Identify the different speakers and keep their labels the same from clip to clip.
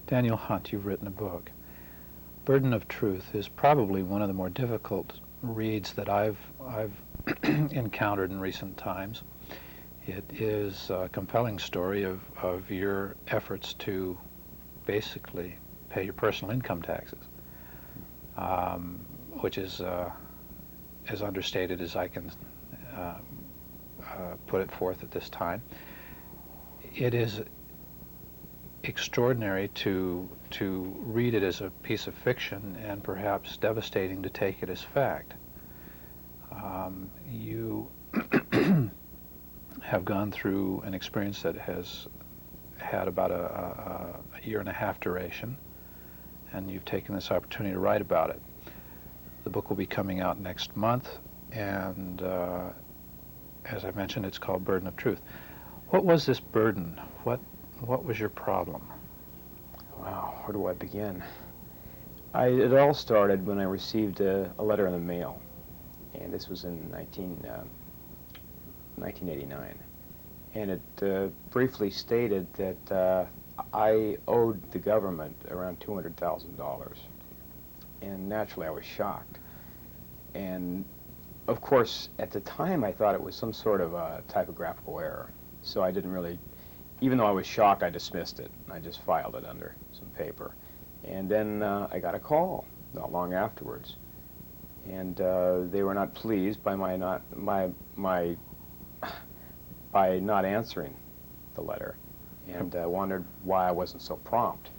Speaker 1: Daniel Hunt, you've written a book. Burden of Truth is probably one of the more difficult reads that I've encountered in recent times. It is a compelling story of your efforts to basically pay your personal income taxes, which is as understated as I can put it forth at this time. It is extraordinary to read it as a piece of fiction, and perhaps devastating to take it as fact. You have gone through an experience that has had about a year and a half duration, and you've taken this opportunity to write about it. The book will be coming out next month, and as I mentioned, it's called Burden of Truth. What was this burden? What was your problem?
Speaker 2: Wow, where do I begin? It all started when I received a letter in the mail, and this was in 1989. And it briefly stated that I owed the government around $200,000. And naturally I was shocked. And of course, at the time I thought it was some sort of a typographical error. So I didn't really, even though I was shocked, I dismissed it. I just filed it under some paper. And then I got a call not long afterwards. And they were not pleased by by not answering the letter, and wondered why I wasn't so prompt.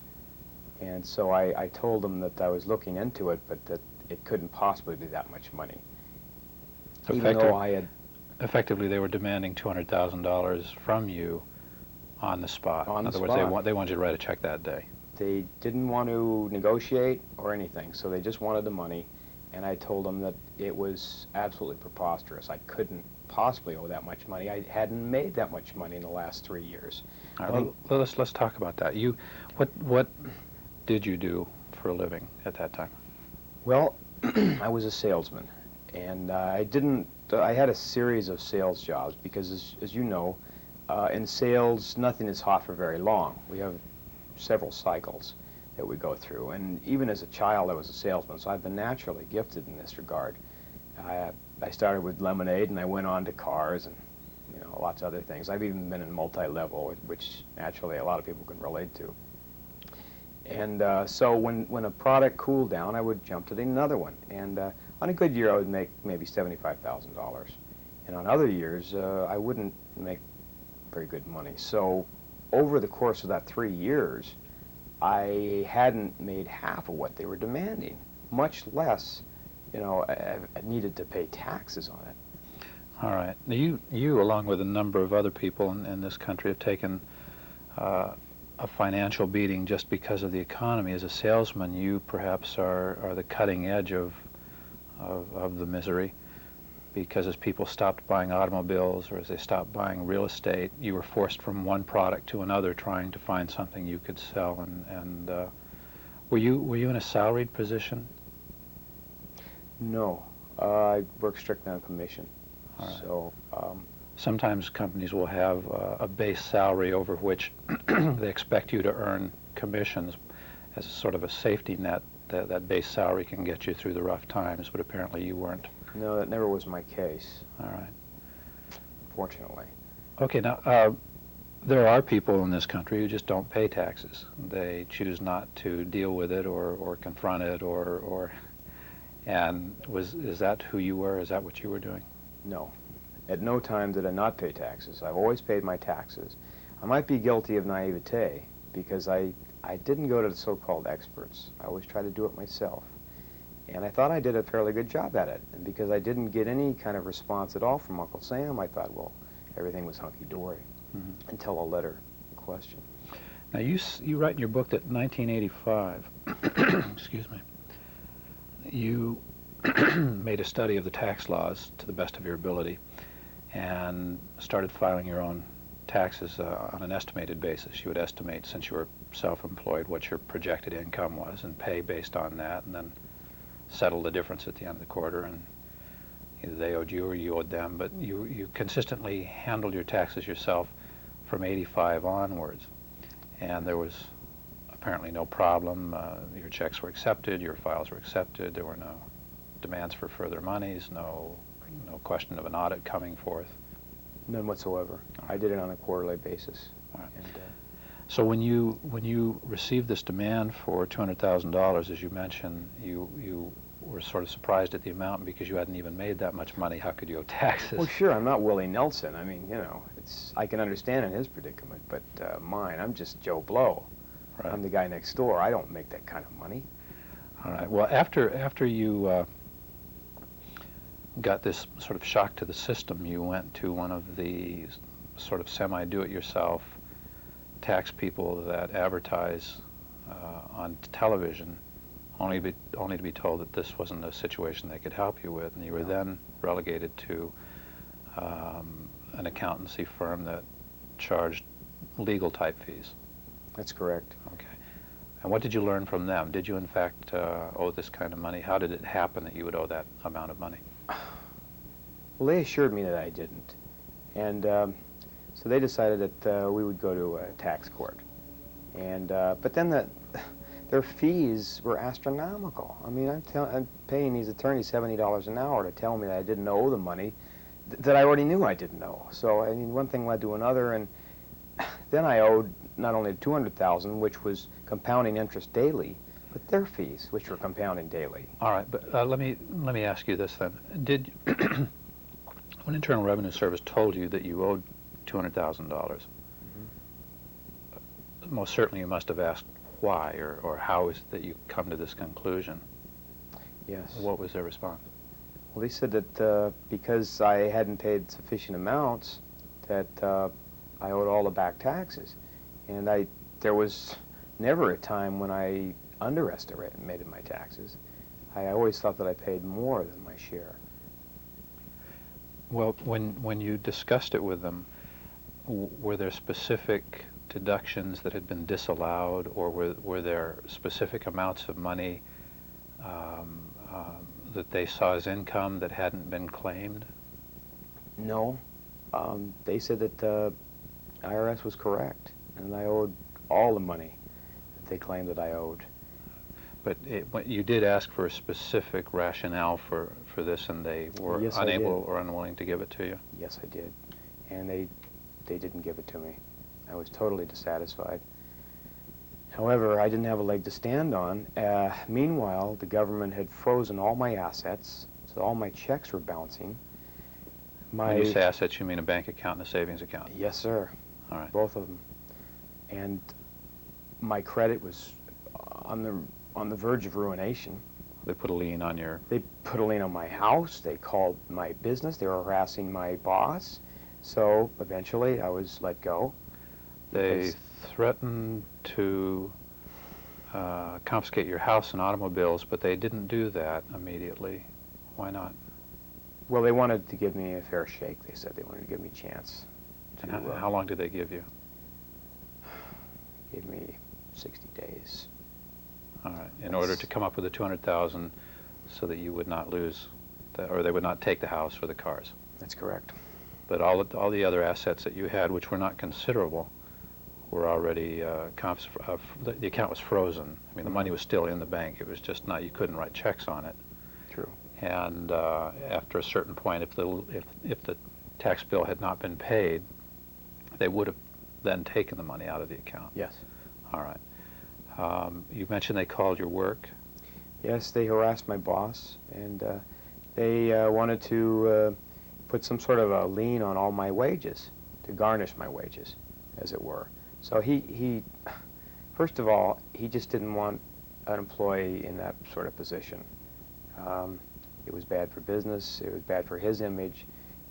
Speaker 2: And so I told them that I was looking into it, but that it couldn't possibly be that much money. Even though I had...
Speaker 1: Effectively, they were demanding $200,000 from you on the spot.
Speaker 2: On the spot.
Speaker 1: In other words, they wanted you to write a check that day.
Speaker 2: They didn't want to negotiate or anything, so they just wanted the money. And I told them that it was absolutely preposterous. I couldn't possibly owe that much money. I hadn't made that much money in the last 3 years.
Speaker 1: All right, well, let's talk about that. What did you do for a living at that time?
Speaker 2: Well, I was a salesman, and I had a series of sales jobs because, as you know, in sales, nothing is hot for very long. We have several cycles that we go through, and even as a child I was a salesman, so I've been naturally gifted in this regard. I started with lemonade, and I went on to cars and lots of other things. I've even been in multi-level, which naturally a lot of people can relate to. And so when a product cooled down, I would jump to another one, and on a good year I would make maybe $75,000, and on other years I wouldn't make very good money. So over the course of that 3 years, I hadn't made half of what they were demanding, much less, I needed to pay taxes on it.
Speaker 1: All right. Now you along with a number of other people in this country, have taken a financial beating just because of the economy. As a salesman, you perhaps are the cutting edge of the misery, because as people stopped buying automobiles or as they stopped buying real estate, you were forced from one product to another trying to find something you could sell. And were you in a salaried position?
Speaker 2: No, I work strictly on commission.
Speaker 1: All right.
Speaker 2: So
Speaker 1: sometimes companies will have a base salary over which they expect you to earn commissions as a sort of a safety net. That base salary can get you through the rough times, but apparently you weren't.
Speaker 2: No, that never was my case.
Speaker 1: All right.
Speaker 2: Fortunately.
Speaker 1: Okay, now there are people in this country who just don't pay taxes. They choose not to deal with it or confront it and is that who you were? Is that what you were doing?
Speaker 2: No. At no time did I not pay taxes. I've always paid my taxes. I might be guilty of naivete because I didn't go to the so-called experts. I always tried to do it myself. And I thought I did a fairly good job at it. And because I didn't get any kind of response at all from Uncle Sam, I thought, well, everything was hunky-dory until a letter in question.
Speaker 1: Now, you write in your book that in 1985, excuse me, you made a study of the tax laws to the best of your ability and started filing your own taxes on an estimated basis. You would estimate, since you were self-employed, what your projected income was and pay based on that, and then settle the difference at the end of the quarter, and either they owed you or you owed them, but you consistently handled your taxes yourself from 85 onwards. And there was apparently no problem. Your checks were accepted, your files were accepted. There were no demands for further monies, no question of an audit coming forth.
Speaker 2: None whatsoever. I did it on a quarterly basis.
Speaker 1: All right.
Speaker 2: And,
Speaker 1: so when you received this demand for $200,000, as you mentioned, you were sort of surprised at the amount because you hadn't even made that much money. How could you owe taxes?
Speaker 2: well, sure, I'm not Willie Nelson. I mean, I can understand in his predicament, but mine, I'm just Joe Blow.
Speaker 1: Right.
Speaker 2: I'm the guy next door. I don't make that kind of money.
Speaker 1: All right. Well, after you got this sort of shock to the system, you went to one of the sort of semi-do-it-yourself tax people that advertise on television, only to be told that this wasn't a situation they could help you with, and you were then relegated to an accountancy firm that charged legal type fees.
Speaker 2: That's correct.
Speaker 1: Okay. And what did you learn from them? Did you in fact owe this kind of money? How did it happen that you would owe that amount of money?
Speaker 2: Well, they assured me that I didn't. And so they decided that we would go to a tax court. And but then their fees were astronomical. I mean, I'm paying these attorneys $70 an hour to tell me that I didn't owe the money that I already knew I didn't owe. So, I mean, one thing led to another, and then I owed not only $200,000, which was compounding interest daily, but their fees, which were compounding daily.
Speaker 1: All right, but let me ask you this then. Did when Internal Revenue Service told you that you owed $200,000, most certainly you must have asked why or how is it that you come to this conclusion?
Speaker 2: Yes.
Speaker 1: What was their response?
Speaker 2: Well, they said that because I hadn't paid sufficient amounts, that I owed all the back taxes. And there was never a time when I underestimated my taxes. I always thought that I paid more than my share.
Speaker 1: Well, when you discussed it with them, were there specific deductions that had been disallowed, or were there specific amounts of money that they saw as income that hadn't been claimed?
Speaker 2: No. They said that the IRS was correct, and I owed all the money that they claimed that I owed.
Speaker 1: But you did ask for a specific rationale for this, and they were
Speaker 2: Yes,
Speaker 1: unable or unwilling to give it to you?
Speaker 2: Yes, I did. And they didn't give it to me. I was totally dissatisfied. However, I didn't have a leg to stand on. Meanwhile, the government had frozen all my assets, so all my checks were bouncing.
Speaker 1: When you say assets, you mean a bank account and a savings account?
Speaker 2: Yes, sir.
Speaker 1: All right.
Speaker 2: Both of them. And my credit was on the verge of ruination.
Speaker 1: They put a lien on your...
Speaker 2: They put a lien on my house. They called my business. They were harassing my boss. So eventually I was let go.
Speaker 1: They threatened to confiscate your house and automobiles, but they didn't do that immediately. Why not?
Speaker 2: Well, they wanted to give me a fair shake. They said they wanted to give me a chance.
Speaker 1: And how long did they give you?
Speaker 2: Gave me 60 days.
Speaker 1: All right. In order to come up with the $200,000 so that you would not lose, or they would not take the house or the cars.
Speaker 2: That's correct.
Speaker 1: But all the other assets that you had, which were not considerable, were already the account was frozen. I mean, the money was still in the bank. It was just not, you couldn't write checks on it.
Speaker 2: True.
Speaker 1: And after a certain point, if the tax bill had not been paid, they would have then taken the money out of the account.
Speaker 2: Yes.
Speaker 1: All right. You mentioned they called your work.
Speaker 2: Yes, they harassed my boss, and they wanted to put some sort of a lien on all my wages, to garnish my wages, as it were. So he first of all, he just didn't want an employee in that sort of position. It was bad for business, it was bad for his image,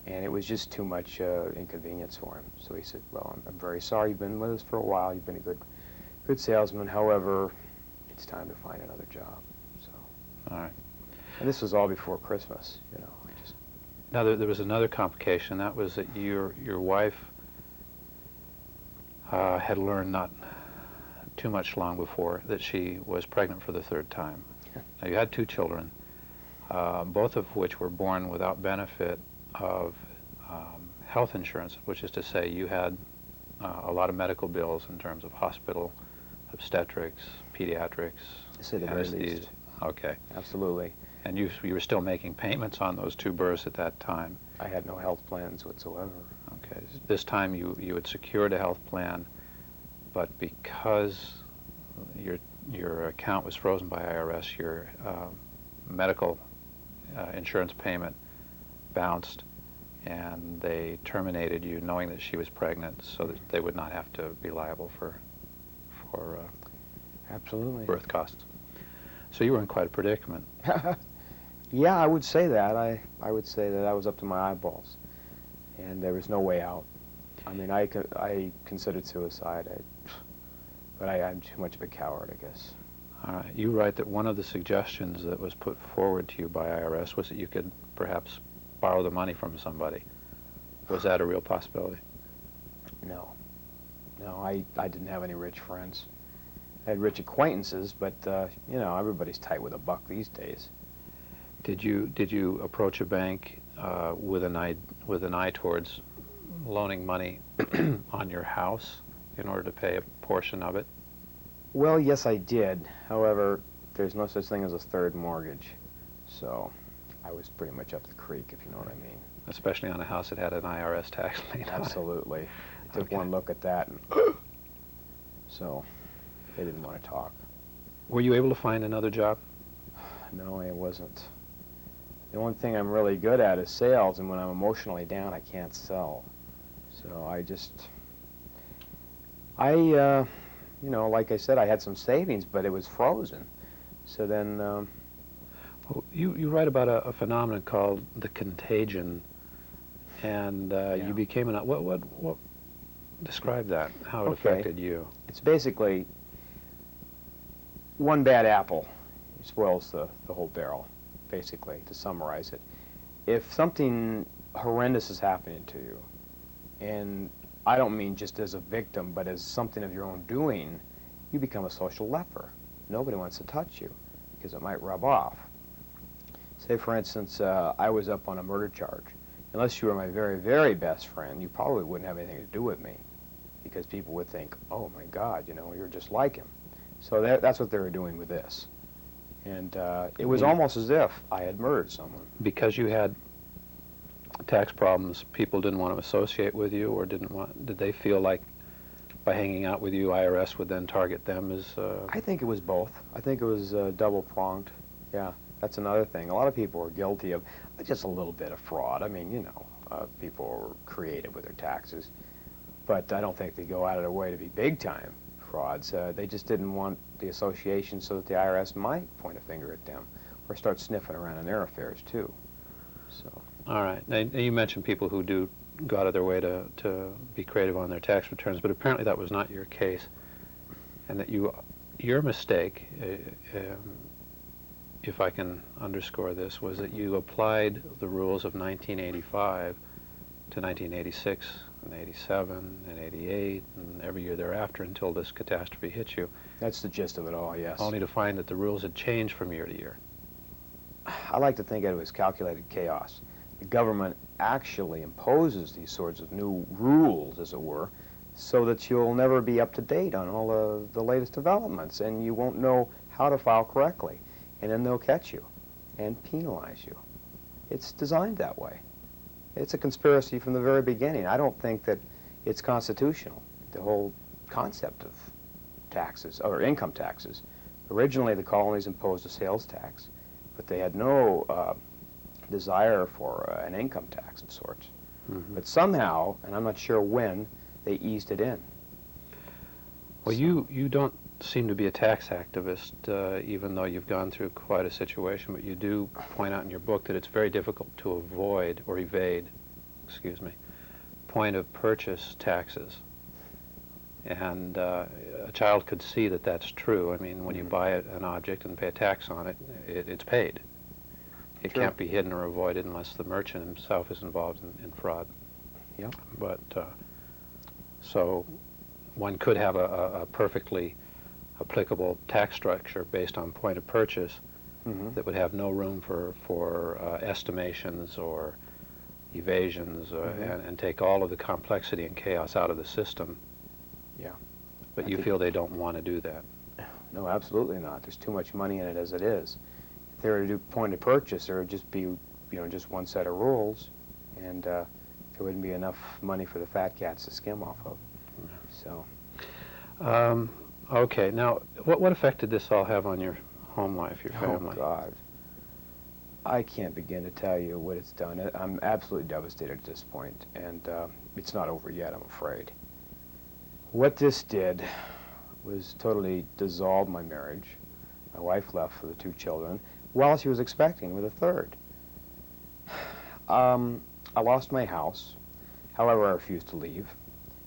Speaker 2: and it was just too much inconvenience for him. So he said, well, I'm very sorry, you've been with us for a while, you've been a good salesman, however, it's time to find another job. So.
Speaker 1: All right.
Speaker 2: And this was all before Christmas, you know.
Speaker 1: Now, there was another complication. That was that your wife had learned not too much long before that she was pregnant for the third time. Now, you had 2 children, both of which were born without benefit of health insurance, which is to say you had a lot of medical bills in terms of hospital obstetrics, pediatrics,
Speaker 2: To say the very
Speaker 1: anesthesia.
Speaker 2: least.
Speaker 1: Okay.
Speaker 2: Absolutely.
Speaker 1: And you were still making payments on those two births at that time.
Speaker 2: I had no health plans whatsoever.
Speaker 1: Okay. This time you had secured a health plan, but because your account was frozen by IRS, your medical insurance payment bounced, and they terminated you knowing that she was pregnant so that they would not have to be liable for
Speaker 2: Absolutely.
Speaker 1: birth costs. So you were in quite a predicament.
Speaker 2: Yeah, I would say that. I would say that I was up to my eyeballs, and there was no way out. I mean, I considered suicide, but I'm too much of a coward, I guess.
Speaker 1: All right. You write that one of the suggestions that was put forward to you by IRS was that you could perhaps borrow the money from somebody. Was that a real possibility?
Speaker 2: No. No, I didn't have any rich friends. I had rich acquaintances, but, you know, everybody's tight with a buck these days.
Speaker 1: Did you approach a bank with an eye towards loaning money on your house in order to pay a portion of it?
Speaker 2: Well, yes, I did. However, there's no such thing as a third mortgage. So I was pretty much up the creek, if you know what I mean.
Speaker 1: Especially on a house that had an IRS tax lien on it.
Speaker 2: Absolutely. I took
Speaker 1: Okay.
Speaker 2: one look at that, and so they didn't want to talk.
Speaker 1: Were you able to find another job?
Speaker 2: No, I wasn't. The one thing I'm really good at is sales, and when I'm emotionally down, I can't sell. So you know, like I said, I had some savings, but it was frozen. So then,
Speaker 1: Well, you write about a phenomenon called the contagion, and you became what describe that, how it
Speaker 2: Okay.
Speaker 1: affected you.
Speaker 2: it's basically one bad apple spoils the whole barrel, basically, to summarize it. If something horrendous is happening to you, and I don't mean just as a victim, but as something of your own doing, you become a social leper. Nobody wants to touch you because it might rub off. Say, for instance, I was up on a murder charge. Unless you were my very, very best friend, you probably wouldn't have anything to do with me because people would think, oh, my God, you know, you're just like him. So that's what they were doing with this. And it was almost as if I had murdered someone.
Speaker 1: Because you had tax problems, people didn't want to associate with you, or did they feel like by hanging out with you, IRS would then target them as...
Speaker 2: I think it was both. I think it was double-pronged. Yeah, that's another thing. A lot of people are guilty of just a little bit of fraud. I mean, you know, people are creative with their taxes. But I don't think they go out of their way to be big-time frauds. They just didn't want the association so that the IRS might point a finger at them or start sniffing around in their affairs, too. So.
Speaker 1: All right. Now, you mentioned people who do go out of their way to be creative on their tax returns, but apparently that was not your case, and that your mistake, if I can underscore this, was that you applied the rules of 1985 to 1986 and 87 and 88 and every year thereafter until this catastrophe hit you.
Speaker 2: That's the gist of it all, yes.
Speaker 1: Only to find that the rules had changed from year to year.
Speaker 2: I like to think it was calculated chaos. The government actually imposes these sorts of new rules, as it were, so that you'll never be up to date on all the latest developments, and you won't know how to file correctly. And then they'll catch you and penalize you. It's designed that way. It's a conspiracy from the very beginning. I don't think that it's constitutional, the whole concept of taxes, or income taxes. Originally, the colonies imposed a sales tax, but they had no desire for an income tax of sorts.
Speaker 1: Mm-hmm.
Speaker 2: But somehow, and I'm not sure when, they eased it in.
Speaker 1: Well, you don't seem to be a tax activist, even though you've gone through quite a situation, but you do point out in your book that it's very difficult to avoid or evade, point of purchase taxes. And a child could see that that's true. I mean, when you buy an object and pay a tax on it, it's paid. It
Speaker 2: Sure.
Speaker 1: can't be hidden or avoided unless the merchant himself is involved in fraud.
Speaker 2: Yep.
Speaker 1: But, so one could have a perfectly applicable tax structure based on point of purchase that would have no room for estimations or evasions and take all of the complexity and chaos out of the system.
Speaker 2: Yeah.
Speaker 1: But
Speaker 2: I
Speaker 1: you
Speaker 2: think,
Speaker 1: feel they don't want to do that.
Speaker 2: no, absolutely not. There's too much money in it as it is. If they were to do point of purchase, there would just be, just one set of rules, and there wouldn't be enough money for the fat cats to skim off of. So,
Speaker 1: Okay, now, what effect did this all have on your home life, your family?
Speaker 2: oh God, I can't begin to tell you what it's done. I'm absolutely devastated at this point, and it's not over yet, I'm afraid. What this did was totally dissolve my marriage. My wife left for the 2 children while she was expecting with a third. I lost my house. However, I refused to leave.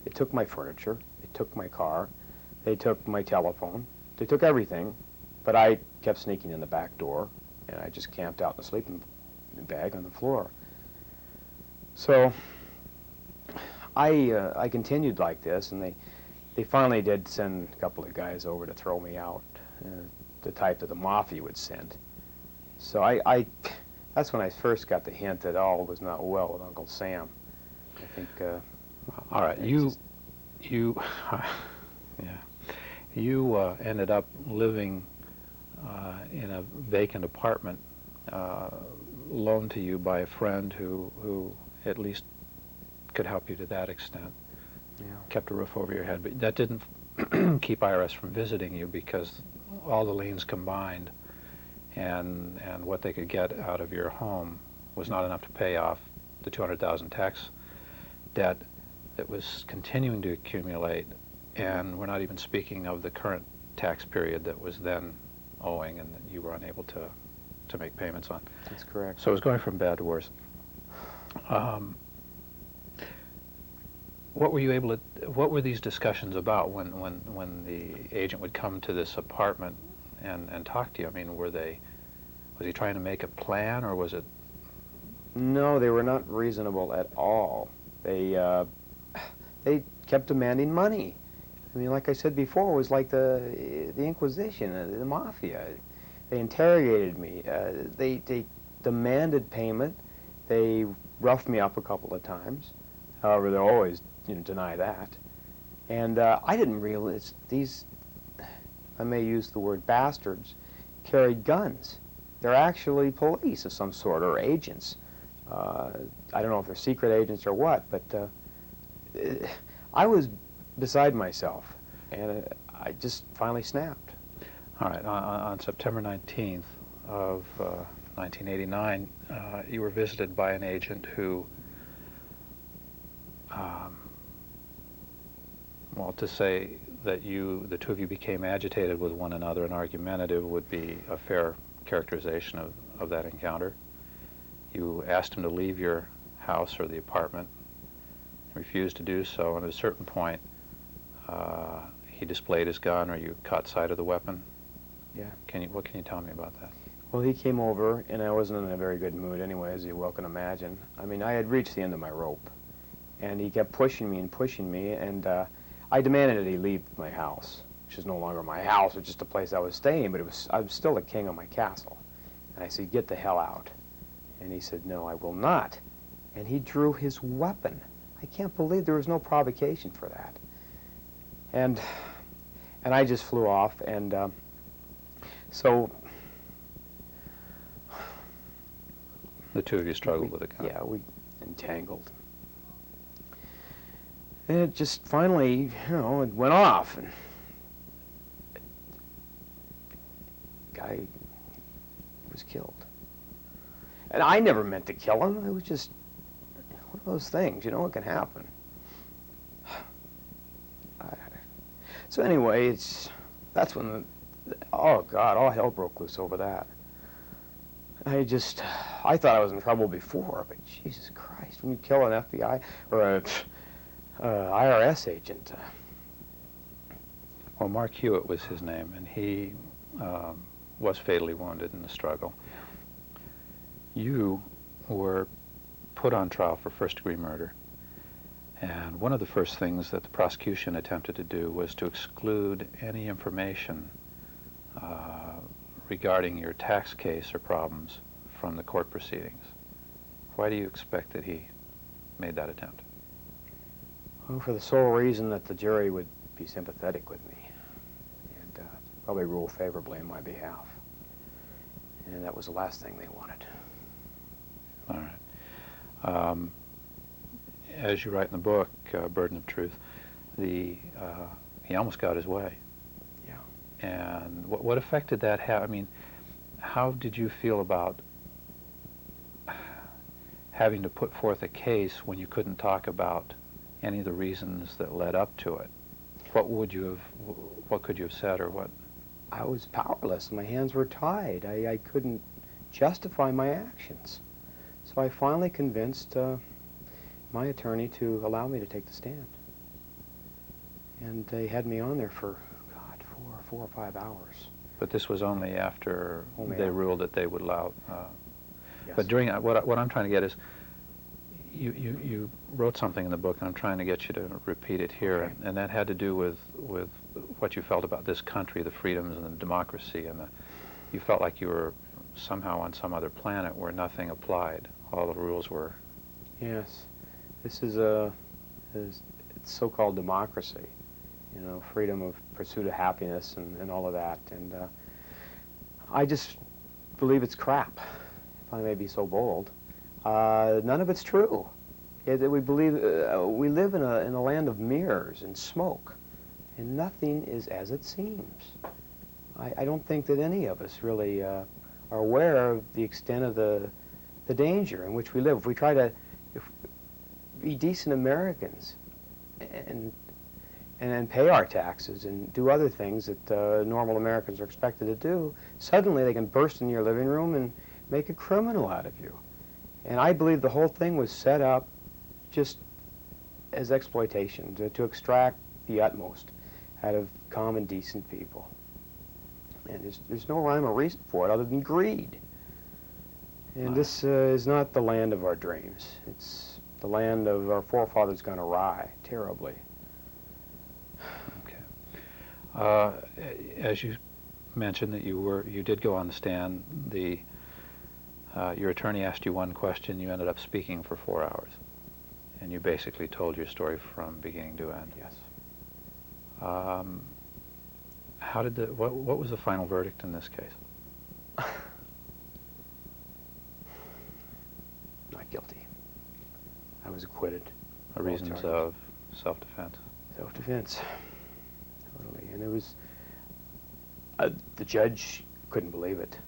Speaker 2: They took my furniture. They took my car. They took my telephone. They took everything, but I kept sneaking in the back door, and I just camped out in the sleeping bag on the floor. So I continued like this, and they finally did send a couple of guys over to throw me out, the type that the mafia would send. So that's when I first got the hint that all was not well with Uncle Sam. I think.
Speaker 1: All right, you, yeah, you ended up living in a vacant apartment loaned to you by a friend who at least could help you to that extent.
Speaker 2: Yeah.
Speaker 1: Kept a roof over your head, but that didn't keep IRS from visiting you because all the liens combined and what they could get out of your home was not enough to pay off the $200,000 tax debt that was continuing to accumulate, and we're not even speaking of the current tax period that was then owing and that you were unable to make payments on.
Speaker 2: That's correct.
Speaker 1: So it was going from bad to worse. What were you able to? What were these discussions about when the agent would come to this apartment and talk to you? I mean, was he trying to make a plan, or was it?
Speaker 2: No, they were not reasonable at all. They kept demanding money. I mean, like I said before, it was like the Inquisition, the mafia. They interrogated me. They demanded payment. They roughed me up a couple of times. However, they'll always deny that. And I didn't realize these, I may use the word bastards, carried guns. They're actually police of some sort, or agents. I don't know if they're secret agents or what, but I was beside myself, and I just finally snapped.
Speaker 1: All right, on September 19th of 1989, you were visited by an agent who, well, to say that the two of you became agitated with one another and argumentative would be a fair characterization of that encounter. You asked him to leave your house or the apartment, refused to do so, and at a certain point, he displayed his gun, or you caught sight of the weapon.
Speaker 2: Yeah.
Speaker 1: What can you tell me about that?
Speaker 2: Well, he came over, and I wasn't in a very good mood anyway, as you well can imagine. I mean, I had reached the end of my rope, and he kept pushing me, and I demanded that he leave my house, which is no longer my house, it's just a place I was staying, but I was still the king of my castle. And I said, "Get the hell out." And he said, "No, I will not." And he drew his weapon. I can't believe there was no provocation for that. And I just flew off, and so
Speaker 1: The two of you struggled with a gun.
Speaker 2: yeah, we entangled. And it just finally, it went off, and the guy was killed. And I never meant to kill him. It was just one of those things, it can happen. So anyway, that's when oh God, all hell broke loose over that. I thought I was in trouble before, but Jesus Christ, when you kill an FBI or a IRS agent.
Speaker 1: Well, Mark Hewitt was his name, and he was fatally wounded in the struggle. You were put on trial for first-degree murder, and one of the first things that the prosecution attempted to do was to exclude any information regarding your tax case or problems from the court proceedings. Why do you expect that he made that attempt?
Speaker 2: Well, for the sole reason that the jury would be sympathetic with me and probably rule favorably in my behalf. And that was the last thing they wanted.
Speaker 1: All right. As you write in the book, Burden of Truth, he almost got his way.
Speaker 2: Yeah.
Speaker 1: And what effect did that have? I mean, how did you feel about having to put forth a case when you couldn't talk about any of the reasons that led up to it? What could you have said, or what?
Speaker 2: I was powerless. My hands were tied. I couldn't justify my actions. So I finally convinced my attorney to allow me to take the stand. And they had me on there for, God, four or 5 hours.
Speaker 1: But this was only after
Speaker 2: Only
Speaker 1: ruled that they would allow.
Speaker 2: Yes.
Speaker 1: But during what I'm trying to get is, you wrote something in the book, and I'm trying to get you to repeat it here,
Speaker 2: Okay.
Speaker 1: and that had to do with what you felt about this country, the freedoms and the democracy, and you felt like you were somehow on some other planet where nothing applied. All the rules were.
Speaker 2: Yes. This is it's so-called democracy, you know, freedom of pursuit of happiness and all of that. And I just believe it's crap, if I may be so bold. None of it's true. We believe we live in a land of mirrors and smoke, and nothing is as it seems. I don't think that any of us really are aware of the extent of the danger in which we live. If we try to be decent Americans and pay our taxes and do other things that normal Americans are expected to do, suddenly they can burst in your living room and make a criminal out of you. And I believe the whole thing was set up just as exploitation, to extract the utmost out of common, decent people. And there's no rhyme or reason for it other than greed. And this is not the land of our dreams. It's the land of our forefathers gone awry, terribly.
Speaker 1: Okay. As you mentioned that you did go on the stand, your attorney asked you one question, you ended up speaking for 4 hours. And you basically told your story from beginning to end.
Speaker 2: Yes.
Speaker 1: What was the final verdict in this case?
Speaker 2: Not guilty. I was acquitted.
Speaker 1: Reasons of self-defense.
Speaker 2: Self-defense. Totally. And it was, the judge couldn't believe it,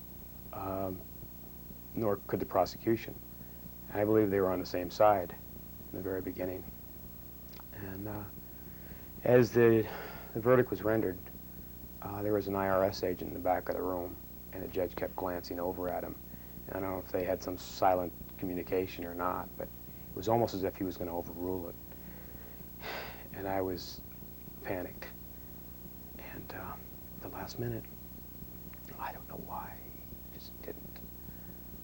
Speaker 2: nor could the prosecution. I believe they were on the same side in the very beginning. And as the verdict was rendered, there was an IRS agent in the back of the room, and the judge kept glancing over at him. And I don't know if they had some silent communication or not, but it was almost as if he was going to overrule it. And I was panicked. And at the last minute, I don't know why, just didn't.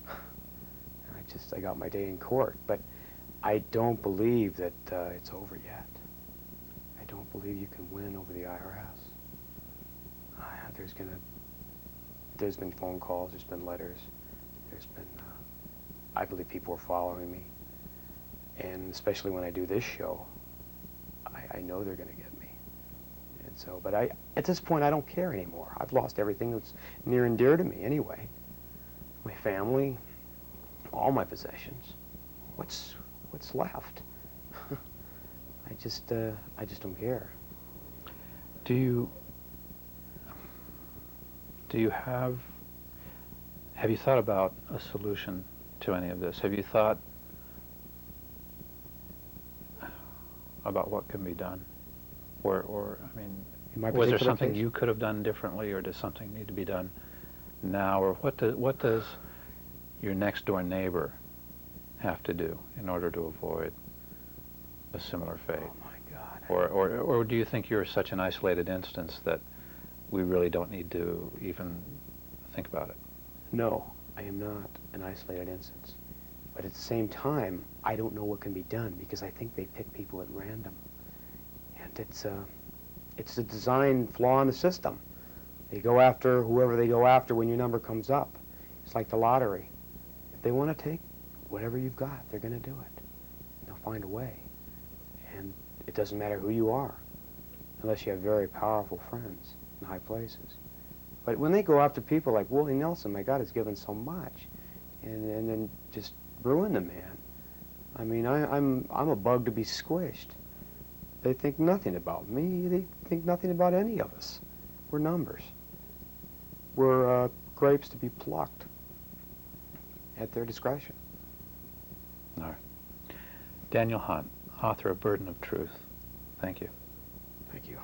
Speaker 2: And I got my day in court, but I don't believe that it's over yet. I don't believe you can win over the IRS. There's been phone calls, there's been letters, there's been, I believe people are following me. And especially when I do this show, I know they're going to get me. And so, but at this point, I don't care anymore. I've lost everything that's near and dear to me anyway. My family, all my possessions. What's left? I just don't care.
Speaker 1: Have you thought about a solution to any of this? Have you thought about what can be done? Or I mean, was there something you could have done differently, or does something need to be done now? Or what does your next door neighbor have to do in order to avoid a similar fate?
Speaker 2: Oh my God.
Speaker 1: Or do you think you're such an isolated instance that we really don't need to even think about it?
Speaker 2: No, I am not an isolated instance. But at the same time, I don't know what can be done because I think they pick people at random. And it's a design flaw in the system. They go after whoever they go after when your number comes up. It's like the lottery. If they want to take whatever you've got, they're going to do it. They'll find a way. And it doesn't matter who you are. unless you have very powerful friends in high places. But when they go after people like Willie Nelson, my God, has given so much, and then just ruin the man. I mean, I'm a bug to be squished. They think nothing about me. They think nothing about any of us. We're numbers. We're grapes to be plucked at their discretion.
Speaker 1: All right. Daniel Hunt, author of Burden of Truth. Thank you.
Speaker 2: Thank you.